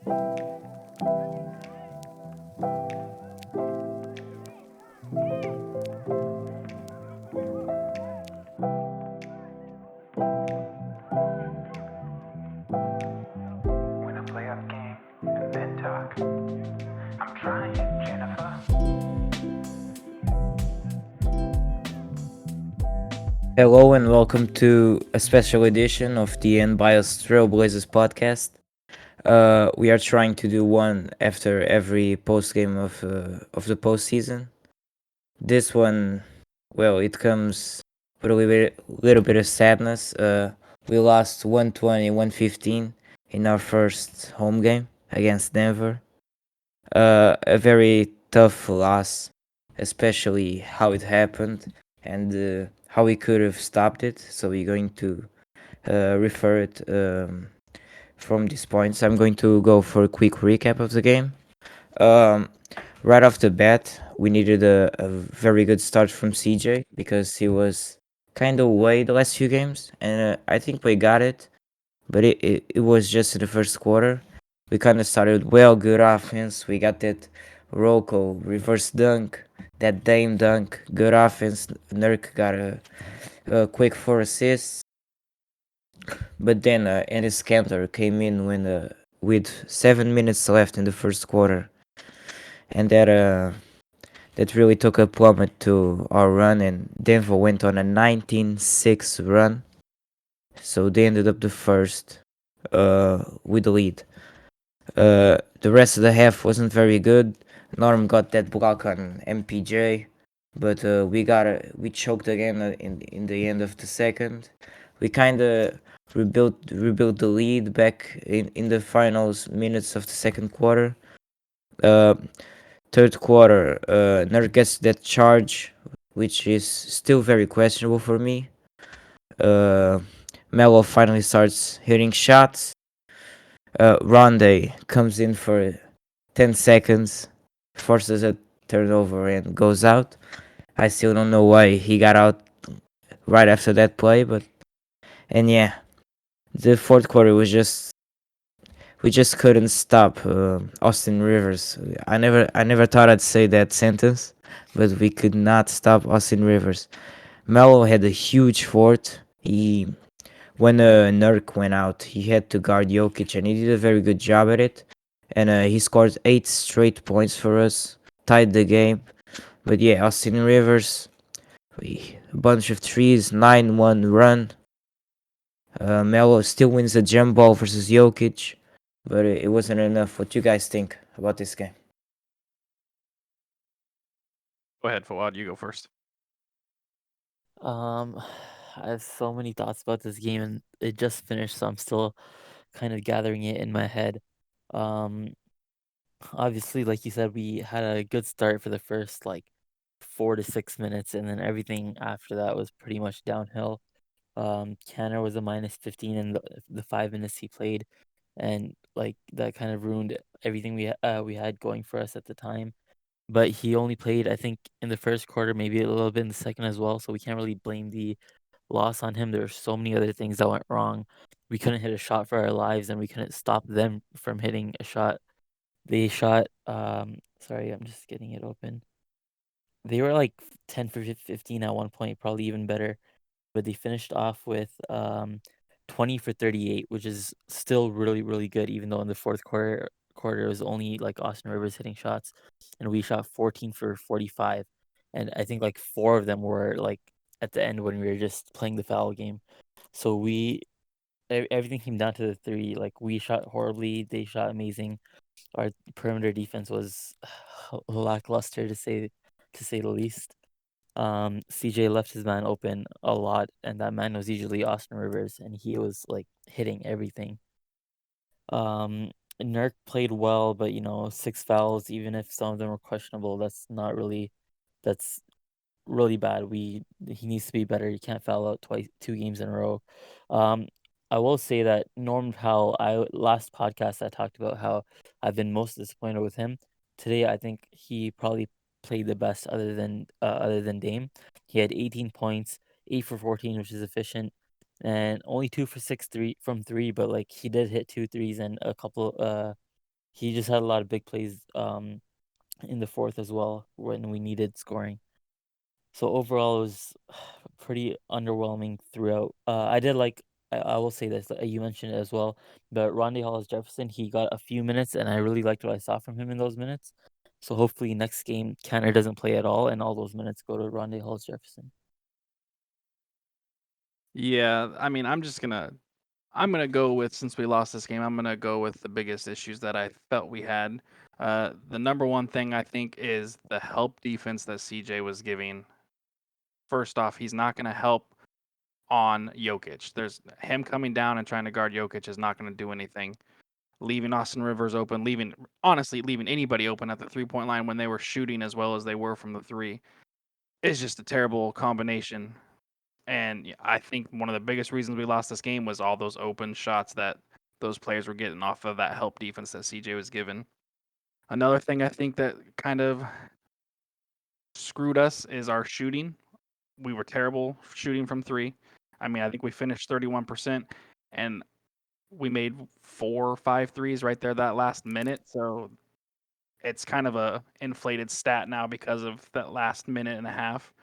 When I play out game and then talk, I'm trying, Jennifer. Hello and welcome to a special edition of the NBIOS Trailblazers podcast. We are trying to do one after every post game of the postseason. This one, well, it comes with a little bit of sadness. We lost 120-115 in our first home game against Denver. A very tough loss, especially how it happened and how we could have stopped it. So we're going to refer it from these points. I'm going to go for a quick recap of the game. Um, right off the bat, we needed a very good start from CJ because he was kind of away the last few games, and I think we got it, but it was just in the first quarter. We kind of started well, good offense. We got that Rocco reverse dunk, that Dame dunk, good offense. Nurk got a quick 4 assists. But then Ennis Cantor came in with 7 minutes left in the first quarter, and that really took a plummet to our run. And Denver went on a 19-6 run, so they ended up the first with the lead. The rest of the half wasn't very good. Norm got that block on MPJ, but we choked again in the end of the second. We kind of rebuilt the lead back in the finals minutes of the second quarter. Uh, Third quarter, Nerd gets that charge, which is still very questionable for me. Uh, Melo finally starts hitting shots. Ronde comes in for 10 seconds, forces a turnover, and goes out. I still don't know why he got out right after that play, but and yeah, the fourth quarter was just we just couldn't stop Austin Rivers. I never thought I'd say that sentence, but we could not stop Austin Rivers. Melo had a huge fort. He when Nurk went out, he had to guard Jokic, and he did a very good job at it. And he scored 8 straight points for us, tied the game. But yeah, Austin Rivers, a bunch of threes, 9-1 run. Melo still wins the jump ball versus Jokic, but it wasn't enough. What you guys think about this game? Go ahead, Fawad. You go first. Um, I have so many thoughts about this game, and it just finished, so I'm still kind of gathering it in my head. Um, Obviously, like you said, we had a good start for the first like 4 to 6 minutes, and then everything after that was pretty much downhill. Canner was a minus 15 in the 5 minutes he played, and like that kind of ruined everything we had going for us at the time. But he only played, I think, in the first quarter, maybe a little bit in the second as well. So we can't really blame the loss on him. There were so many other things that went wrong. We couldn't hit a shot for our lives, and we couldn't stop them from hitting a shot. They shot. Sorry, I'm just getting it open. They were like 10 for 15 at one point, probably even better. But they finished off with 20 for 38, which is still really, really good, even though in the fourth quarter it was only like Austin Rivers hitting shots, and we shot 14 for 45. And I think like four of them were like at the end when we were just playing the foul game. So everything came down to the three. Like we shot horribly, they shot amazing. Our perimeter defense was lackluster to say the least. CJ left his man open a lot, and that man was usually Austin Rivers, and he was like hitting everything. Um, Nurk played well, but 6 fouls, even if some of them were questionable, that's really bad. He needs to be better. He can't foul out twice, 2 games in a row. Um, I will say that Norm Powell, I last podcast I talked about how I've been most disappointed with him. Today, I think he probably played the best other than Dame. He had 18 points, 8 for 14, which is efficient, and only 2 for 6 from three. But like he did hit two threes and a couple he just had a lot of big plays in the fourth as well when we needed scoring. So overall, it was pretty underwhelming throughout. I did like. I will say this. You mentioned it as well, but Rondae Hollis Jefferson, he got a few minutes, and I really liked what I saw from him in those minutes. So hopefully next game, Canner doesn't play at all, and all those minutes go to Rondae Hollis Jefferson. Yeah, I mean, I'm gonna go with, since we lost this game, I'm gonna go with the biggest issues that I felt we had. The number one thing I think is the help defense that CJ was giving. First off, he's not gonna help on Jokic. There's him coming down and trying to guard Jokic is not gonna do anything. Leaving Austin Rivers open, leaving anybody open at the 3-point line when they were shooting as well as they were from the three is just a terrible combination. And I think one of the biggest reasons we lost this game was all those open shots that those players were getting off of that help defense that CJ was given. Another thing I think that kind of screwed us is our shooting. We were terrible shooting from three. I mean, I think we finished 31%, and we made 4 or 5 threes right there that last minute. So it's kind of a inflated stat now because of that last minute and a half.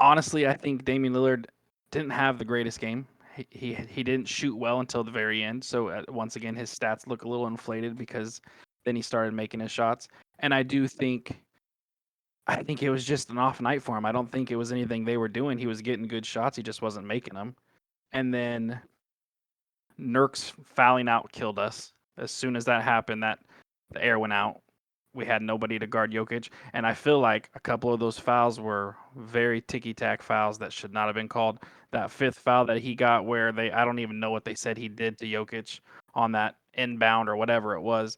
Honestly, I think Damian Lillard didn't have the greatest game. He didn't shoot well until the very end. So once again, his stats look a little inflated because then he started making his shots. And I think it was just an off night for him. I don't think it was anything they were doing. He was getting good shots. He just wasn't making them. And then Nurk's fouling out killed us. As soon as that happened, that the air went out. We had nobody to guard Jokic, and I feel like a couple of those fouls were very ticky-tack fouls that should not have been called. That fifth foul that he got, where I don't even know what they said he did to Jokic on that inbound or whatever it was.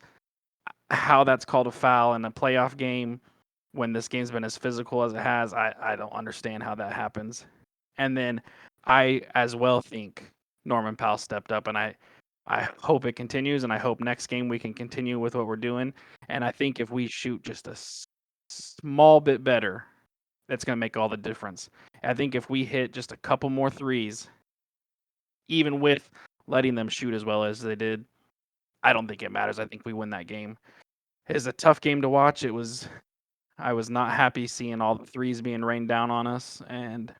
How that's called a foul in a playoff game when this game's been as physical as it has, I don't understand how that happens. And then I as well think Norman Powell stepped up, and I hope it continues, and I hope next game we can continue with what we're doing. And I think if we shoot just a small bit better, that's going to make all the difference. I think if we hit just a couple more threes, even with letting them shoot as well as they did, I don't think it matters. I think we win that game. It's a tough game to watch. I was not happy seeing all the threes being rained down on us, and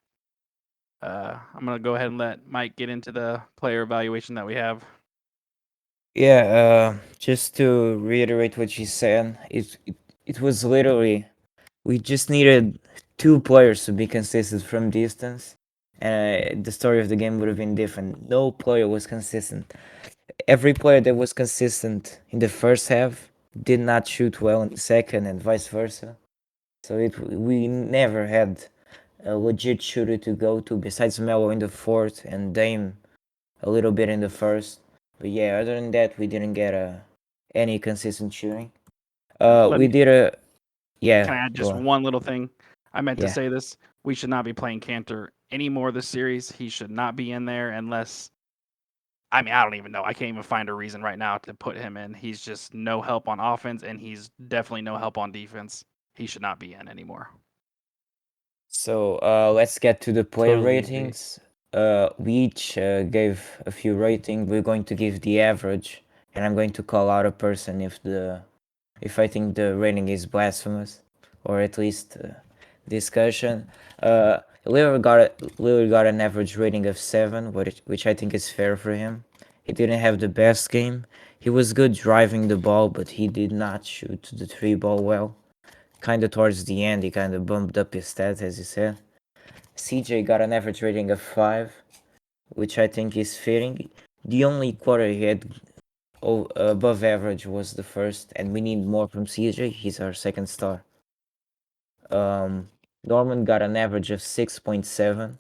I'm going to go ahead and let Mike get into the player evaluation that we have. Yeah, just to reiterate what you said, it was literally we just needed 2 players to be consistent from distance, and the story of the game would have been different. No player was consistent. Every player that was consistent in the first half did not shoot well in the second, and vice versa. So we never had a legit shooter to go to besides Melo in the fourth and Dame a little bit in the first. But yeah, other than that, we didn't get any consistent shooting. We did a yeah. Can I add Go just on. one little thing? I meant to Yeah. say this. We should not be playing Cantor anymore this series. He should not be in there unless. I mean, I don't even know. I can't even find a reason right now to put him in. He's just no help on offense, and he's definitely no help on defense. He should not be in anymore. So let's get to the player Totally agree. ratings. We each gave a few ratings. We're going to give the average, and I'm going to call out a person if I think the rating is blasphemous, or at least discussion. Lillard got an average rating of 7, which I think is fair for him. He didn't have the best game. He was good driving the ball, but he did not shoot the 3 ball well. Kind of towards the end, he kind of bumped up his stats, as you said. CJ got an average rating of 5, which I think is fitting. The only quarter he had above average was the first, and we need more from CJ. He's our second star. Norman got an average of 6.7.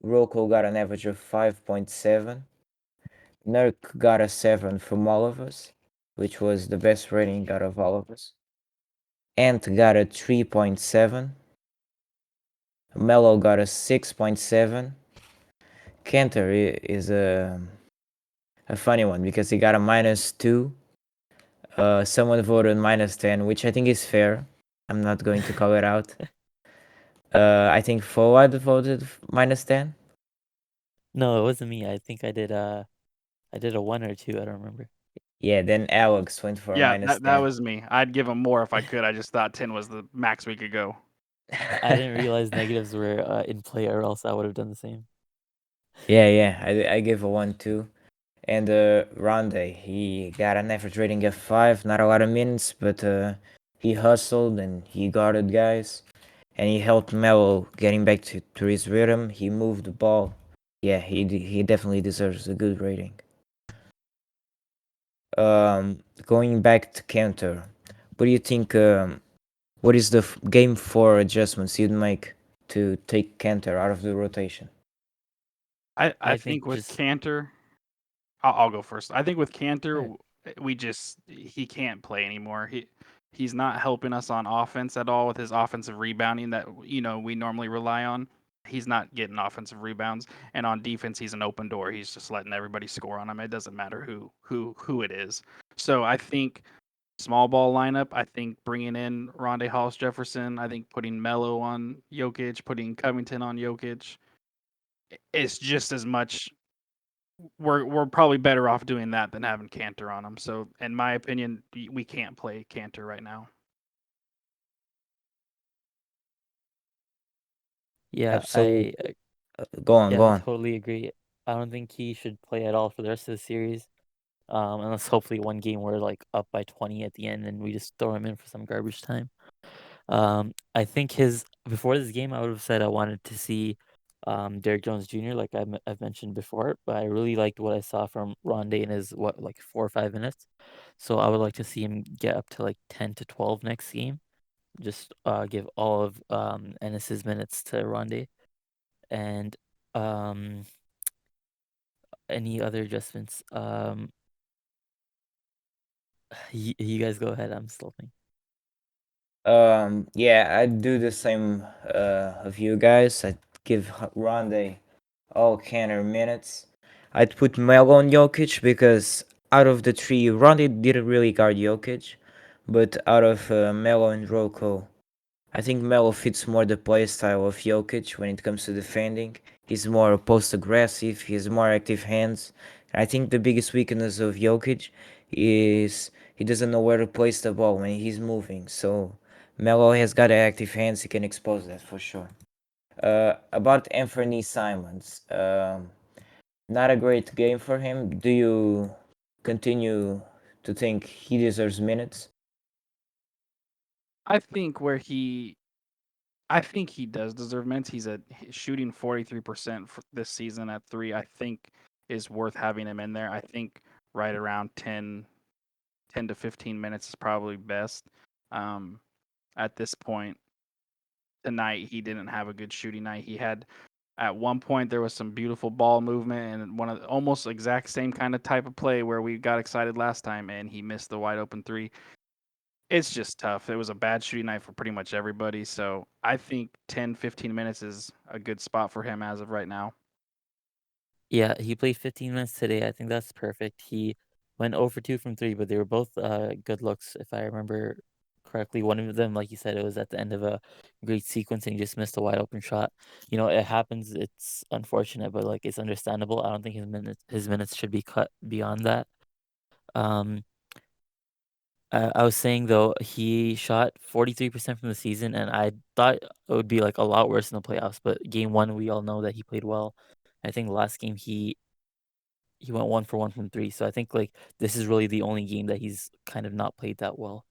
Rocco got an average of 5.7. Nurk got a 7 from all of us, which was the best rating out of all of us. Ant got a 3.7. Melo got a 6.7. Cantor is a funny one because he got a -2. Someone voted -10, which I think is fair. I'm not going to call it out. I think Fawad voted -10. No, it wasn't me. I think I did I did a 1 or 2, I don't remember. Yeah, then Alex went for a Yeah, minus that 10. was me. I'd give him more if I could. I just thought 10 was the max we could go. I didn't realize negatives were in play, or else I would have done the same. Yeah, I give a 1 too. And Ronde, he got an average rating of 5, not a lot of minutes, but he hustled and he guarded guys. And he helped Melo getting back to his rhythm. He moved the ball. Yeah, he definitely deserves a good rating. Going back to Cantor, what do you think? What is the game 4 adjustments you'd make to take Cantor out of the rotation? I I think think with just Cantor, I'll go first. I think with Cantor, Alright. he can't play anymore. He's not helping us on offense at all with his offensive rebounding that we normally rely on. He's not getting offensive rebounds, and on defense, he's an open door. He's just letting everybody score on him. It doesn't matter who it is. So I think small ball lineup. I think bringing in Rondae Hollis Jefferson. I think putting Melo on Jokic, putting Covington on Jokic. It's just as much we're probably better off doing that than having Cantor on him. So, in my opinion, we can't play Cantor right now. yeah, Absolutely. Go on, go I on. totally agree. I don't think he should play at all for the rest of the series. Unless hopefully one game we're like up by 20 at the end and we just throw him in for some garbage time. I think his before this game, I would have said I wanted to see Derrick Jones Jr. like I've mentioned before, but I really liked what I saw from Rondé in his like 4 or 5 minutes. So I would like to see him get up to like 10 to 12 next game. Just give all of Ennis's minutes to Rondé, and um, any other adjustments. You guys go ahead. I'm still thinking. Yeah, I'd do the same of you guys. I'd give Ronde all Cantor minutes. I'd put Melo on Jokic because out of the three, Ronde didn't really guard Jokic, but out of Melo and Rocco, I think Melo fits more the play style of Jokic when it comes to defending. He's more post aggressive, he has more active hands. I think the biggest weakness of Jokic is he doesn't know where to place the ball when he's moving. So Melo has got active hands, he can expose that for sure. About Anthony Simons, not a great game for him. Do you continue to think he deserves minutes? I think where I think he does deserve minutes. He's shooting 43% for this season at three. I think is worth having him in there. I think right around 10 to 15 minutes is probably best. At this point tonight, he didn't have a good shooting night. He had at one point there was some beautiful ball movement and one of the almost exact same kind of type of play where we got excited last time and he missed the wide open three. It's just tough. It was a bad shooting night for pretty much everybody. So I think 10, 15 minutes is a good spot for him as of right now. Yeah, he played 15 minutes today. I think that's perfect. He went 0 for 2 from 3, but they were both good looks, if I remember correctly. One of them, like you said, it was at the end of a great sequence and he just missed a wide open shot. It happens. It's unfortunate, but like it's understandable. I don't think his minutes should be cut beyond that. Um, I was saying though, he shot 43% from the season, and I thought it would be like a lot worse in the playoffs. But game one, we all know that he played well. I think last game he went 1 for 1 from 3, so I think, like, this is really the only game that he's kind of not played that well.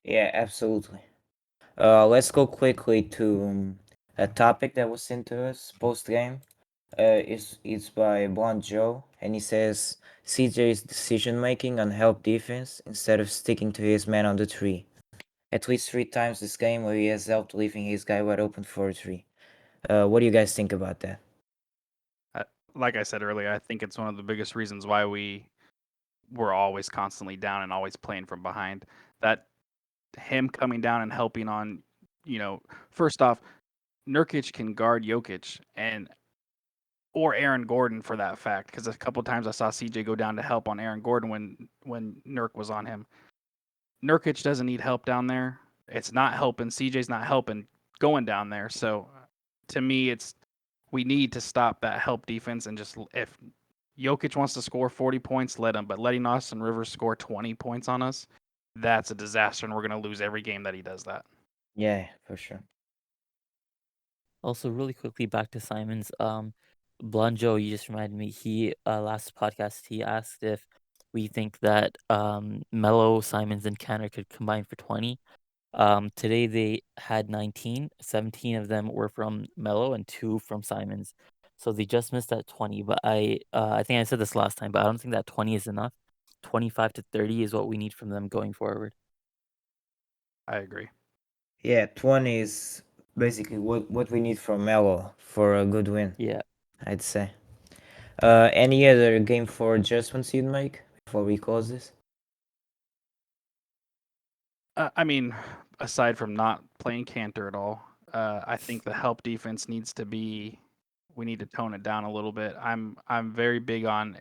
Yeah, absolutely. Let's go quickly to a topic that was sent to us post game. It's by Blonde Joe, and he says CJ's decision making on help defense instead of sticking to his man on the tree. At least 3 times this game where he has helped leaving his guy wide open for a three. What do you guys think about that? Like I said earlier, I think it's one of the biggest reasons why we were always constantly down and always playing from behind. That him coming down and helping on, first off, Nurkic can guard Jokic or Aaron Gordon for that fact. Because a couple times I saw CJ go down to help on Aaron Gordon when Nurk was on him. Nurkic doesn't need help down there. It's not helping. CJ's not helping going down there. So to me, we need to stop that help defense and just if Jokic wants to score 40 points, let him. But letting Austin Rivers score 20 points on us, that's a disaster, and we're going to lose every game that he does that. Yeah, for sure. Also, really quickly back to Simon's. Blonjo, you just reminded me. He last podcast he asked if we think that Mello, Simons, and Canner could combine for 20. Today they had 19. 17 of them were from Mello and 2 from Simons. So they just missed that 20. But I think I said this last time, but I don't think that 20 is enough. 25 to 30 is what we need from them going forward. I agree. Yeah, 20 is basically what we need from Melo for a good win, Yeah. I'd say. Any other game for adjustments you'd make before we close this? I mean, aside from not playing Cantor at all, I think the help defense needs to be. We need to tone it down a little bit. I'm very big on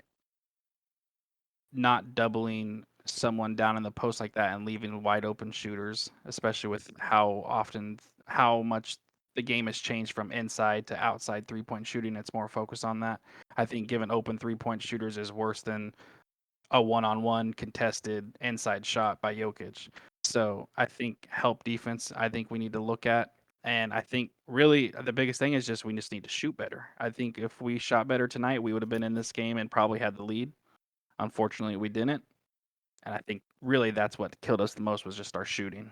not doubling someone down in the post like that and leaving wide open shooters, especially with how much the game has changed from inside to outside 3-point shooting. It's more focused on that. I think giving open 3-point shooters is worse than a one-on-one contested inside shot by Jokic. So I think help defense, I think we need to look at. And I think really the biggest thing is just we just need to shoot better. I think if we shot better tonight, we would have been in this game and probably had the lead. Unfortunately, we didn't. And I think really that's what killed us the most was just our shooting.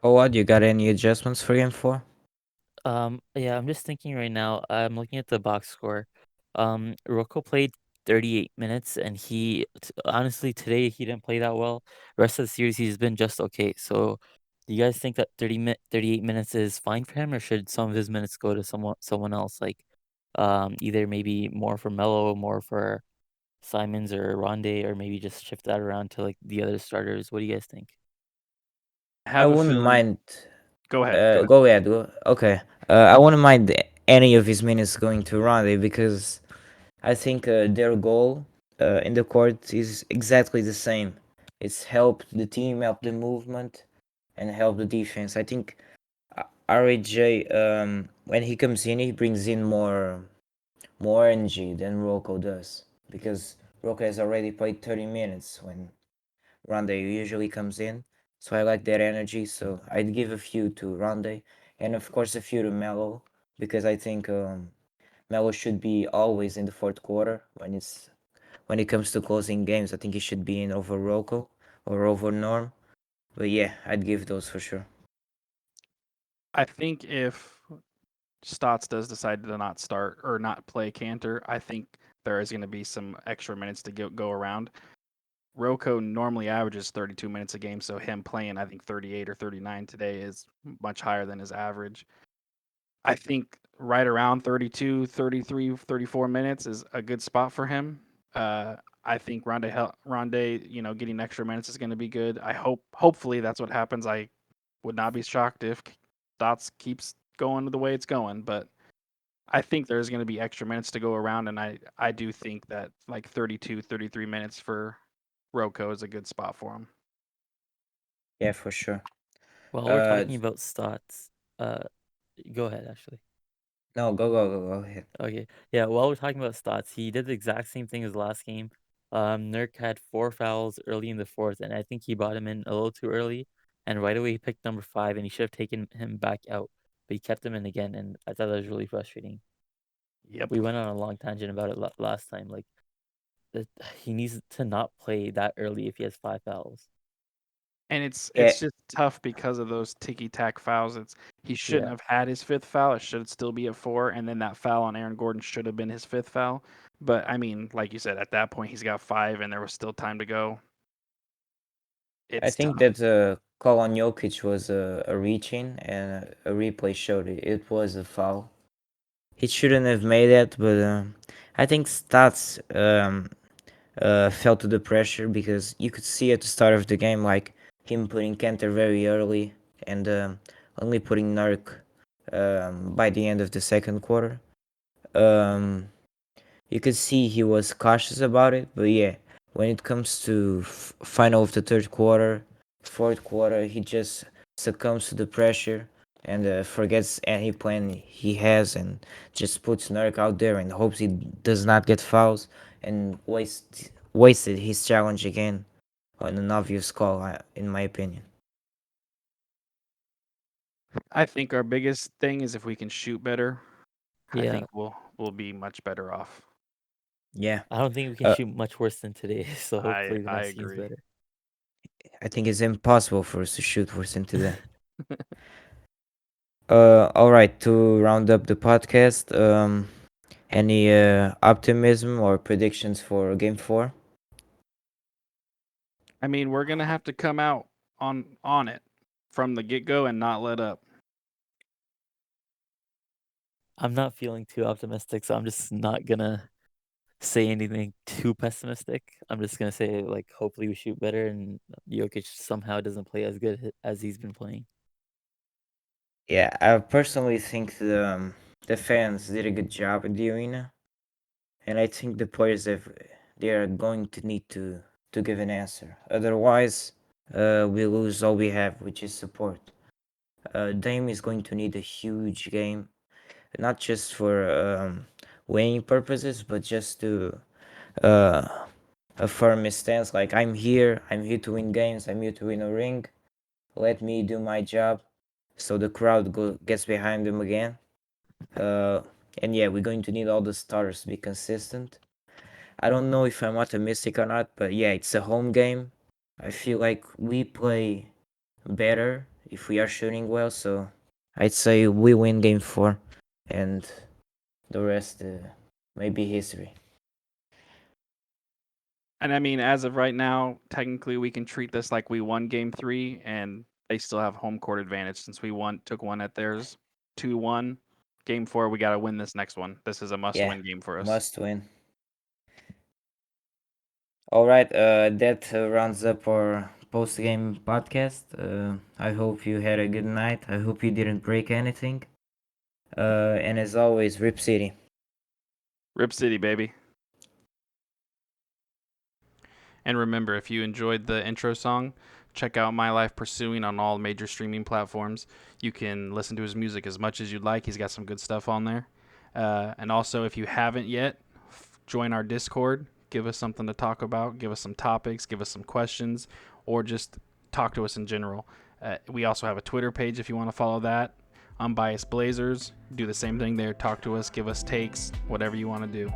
Howard, you got any adjustments for game 4? Yeah, I'm just thinking right now. I'm looking at the box score. Rocco played 38 minutes, and honestly today he didn't play that well. The rest of the series he's been just okay. So, do you guys think that 38 minutes is fine for him, or should some of his minutes go to someone else, like either maybe more for Melo, more for Simons or Ronde, or maybe just shift that around to like the other starters? What do you guys think? I I have a wouldn't feeling. mind. Go ahead. Go ahead. Go ahead. Okay. I wouldn't mind any of his minutes going to Ronde because I think their goal in the court is exactly the same. It's help the team, help the movement, and help the defense. I think RAJ, when he comes in, he brings in more energy than Rocco does because Rocco has already played 30 minutes when Ronde usually comes in. So I like that energy. So I'd give a few to Ronde and of course a few to Melo because I think Melo should be always in the fourth quarter when it comes to closing games. I think he should be in over Rocco or over Norm. But yeah, I'd give those for sure. I think if Stotts does decide to not start or not play Cantor, I think there is going to be some extra minutes to go around. Rocco normally averages 32 minutes a game, so him playing, I think 38 or 39 today is much higher than his average. I think right around 32, 33, 34 minutes is a good spot for him. I think Ronde, getting extra minutes is going to be good. Hopefully that's what happens. I would not be shocked if Dots keeps going the way it's going, but I think there's going to be extra minutes to go around, and I do think that like 32, 33 minutes for Rocco is a good spot for him. Yeah, for sure. While we're Uh, talking about Stotts, go ahead, Ashley. no, go ahead. Okay. Yeah, while we're talking about Stotts, he did the exact same thing as last game. Nurk had 4 fouls early in the fourth, and I think he brought him in a little too early. And right away he picked number 5, and he should have taken him back out, but he kept him in again, and I thought that was really frustrating. Yep. We went on a long tangent about it last time. Like, he needs to not play that early if he has 5 fouls. And it's Yeah, just tough because of those ticky tack fouls. He shouldn't Yeah. have had his 5th foul. It should still be at 4, and then that foul on Aaron Gordon should have been his 5th foul. But I mean, like you said, at that point he's got 5, and there was still time to go. I It's think tough. that call on Jokic was a reach-in and a replay showed it was a foul. He shouldn't have made that, but I think Stats fell to the pressure because you could see at the start of the game like him putting Cantor very early and only putting Nurk by the end of the second quarter. Um, you could see he was cautious about it, but yeah, when it comes to final of the third quarter, fourth quarter, he just succumbs to the pressure and forgets any plan he has and just puts Nurk out there and hopes he does not get fouls and wasted his challenge again on an obvious call, in my opinion. I think our biggest thing is if we can shoot better, I Yeah, think we'll be much better off. Yeah, I don't think we can uh, shoot much worse than today. So hopefully the I next game's agree. better. I think it's impossible for us to shoot worse than today. All right, to round up the podcast, any optimism or predictions for Game 4? I mean, we're gonna have to come out on it from the get go and not let up. I'm not feeling too optimistic, so I'm just not gonna say anything too pessimistic. I'm just gonna say like hopefully we shoot better and Jokic somehow doesn't play as good as he's been playing. Yeah, I personally think the fans did a good job in the arena, and I think the players they are going to need to give an answer. Otherwise, we lose all we have, which is support. Dame is going to need a huge game, not just for winning purposes, but just to uh, affirm his stance. Like I'm here to win games, I'm here to win a ring. Let me do my job, so the crowd gets behind him again. Uh, and yeah, we're going to need all the starters to be consistent. I don't know if I'm optimistic or not, but yeah, it's a home game. I feel like we play better if we are shooting well, so I'd say we win game 4, and the rest may be history. And I mean, as of right now, technically we can treat this like we won game 3 and they still have home court advantage since we took one at theirs 2-1. Game 4, we got to win this next one. This is a must Yeah, win game for us. must win. All right, that rounds up our post game podcast. I hope you had a good night. I hope you didn't break anything. And as always, Rip City. Rip City, baby. And remember, if you enjoyed the intro song, check out My Life Pursuing on all major streaming platforms. You can listen to his music as much as you'd like. He's got some good stuff on there. And also, if you haven't yet, join our Discord. Give us something to talk about. Give us some topics. Give us some questions. Or just talk to us in general. We also have a Twitter page if you want to follow that. Unbiased Blazers. Do the same thing there. Talk to us. Give us takes. Whatever you want to do.